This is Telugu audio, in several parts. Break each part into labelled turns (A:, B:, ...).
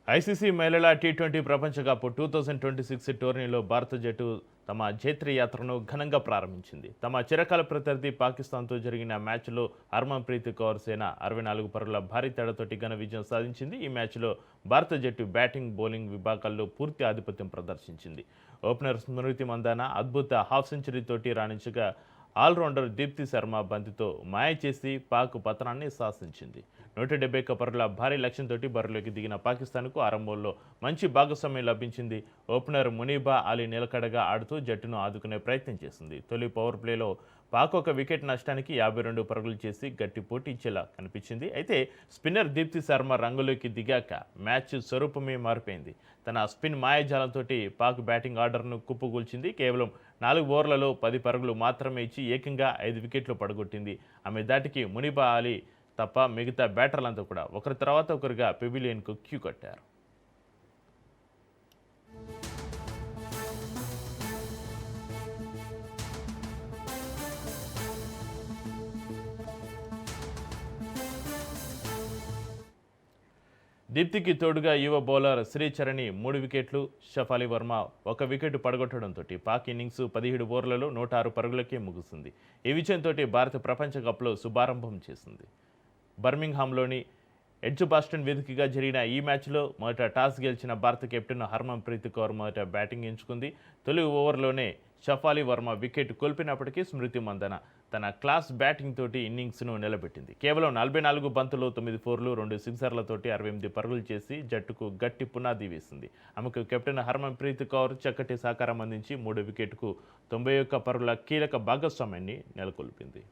A: ఐసీసీ మహిళల టీ20 ప్రపంచ కప్ 2026 టోర్నీలో భారత జట్టు తమ జైత్ర యాత్రను ఘనంగా ప్రారంభించింది. తమ చిరకాల ప్రత్యర్థి పాకిస్తాన్తో జరిగిన మ్యాచ్లో హర్మన్ప్రీత్ కౌర్ సేన 64 పరుగుల భారీ తేడాతోటి ఘన విజయం సాధించింది. ఈ మ్యాచ్లో భారత జట్టు బ్యాటింగ్, బౌలింగ్ విభాగాల్లో పూర్తి ఆధిపత్యం ప్రదర్శించింది. ఓపెనర్ స్మృతి మందాన అద్భుత హాఫ్ సెంచరీతోటి రాణించగా ఆల్రౌండర్ దీప్తి శర్మ బంతితో మాయ చేసి పాక్ పతనాన్ని శాసించింది. 170 పరుగుల భారీ లక్ష్యంతో బరిలోకి దిగిన పాకిస్తాన్కు ఆరంభంలో మంచి భాగస్వామ్యం లభించింది. ఓపెనర్ మునీబా అలీ నిలకడగా ఆడుతూ జట్టును ఆదుకునే ప్రయత్నం చేసింది. తొలి పవర్ ప్లేలో పాక్ ఒక వికెట్ నష్టానికి 52 పరుగులు చేసి గట్టి పోటీ ఇచ్చేలా కనిపించింది. అయితే స్పిన్నర్ దీప్తి శర్మ రంగులోకి దిగాక మ్యాచ్ స్వరూపమే మారిపోయింది. తన స్పిన్ మాయాజాలంతో పాక్ బ్యాటింగ్ ఆర్డర్ను కుప్పగూల్చింది. కేవలం 4 ఓవర్లలో 10 పరుగులు మాత్రమే ఇచ్చి ఏకంగా 5 వికెట్లు పడగొట్టింది. ఆమె దాటికి మునీబా అలీ తప్ప మిగతా బ్యాటర్లంతా కూడా ఒకరి తర్వాత ఒకరుగా పెవిలియన్కు క్యూ కట్టారు. దీప్తికి తోడుగా యువ బౌలర్ శ్రీచరణి 3 వికెట్లు, షఫాలి వర్మ 1 వికెట్ పడగొట్టడంతో పాక్ ఇన్నింగ్స్ 17 ఓవర్లలో 106 పరుగులకే ముగిసింది. ఈ విజయంతో భారత ప్రపంచ కప్లో శుభారంభం చేసింది. బర్మింగ్హామ్లోని ఎడ్జ్బాస్టన్ వేదికగా జరిగిన ఈ మ్యాచ్లో మొదట టాస్ గెలిచిన భారత కెప్టెన్ హర్మన్ప్రీత్ కౌర్ మొదట బ్యాటింగ్ ఎంచుకుంది. తొలి ఓవర్లోనే షఫాలి వర్మ వికెట్ కోల్పోయినప్పటికీ స్మృతి మందన తన క్లాస్ బ్యాటింగ్ తోటి ఇన్నింగ్స్ను నిలబెట్టింది. కేవలం 44 బంతులు 9 ఫోర్లు 2 సిక్సర్లతోటి 68 పరుగులు చేసి జట్టుకు గట్టి పునాది వేసింది. ఆమెకు కెప్టెన్ హర్మన్ప్రీత్ కౌర్ చక్కటి సహకారం అందించి 3 వికెట్కు 91 పరుగుల కీలక భాగస్వామ్యాన్ని నెలకొల్పింది.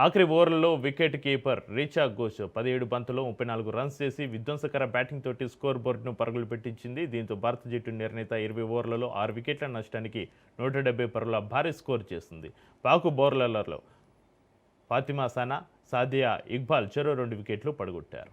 A: ఆఖరి ఓవర్లలో వికెట్ కీపర్ రీచా ఘోష్ 17 బంతుల్లో 34 రన్స్ చేసి విధ్వంసకర బ్యాటింగ్ తోటి స్కోర్ బోర్డును పరుగులు పెట్టించింది. దీంతో భారత జట్టు నిర్ణీత 20 ఓవర్లలో 6 వికెట్ల నష్టానికి 170 పరుగుల భారీ స్కోర్ చేసింది. పాక్ బౌలర్లలో ఫాతిమా సనా, సాదియా ఇక్బాల్ చెరో 2 వికెట్లు పడగొట్టారు.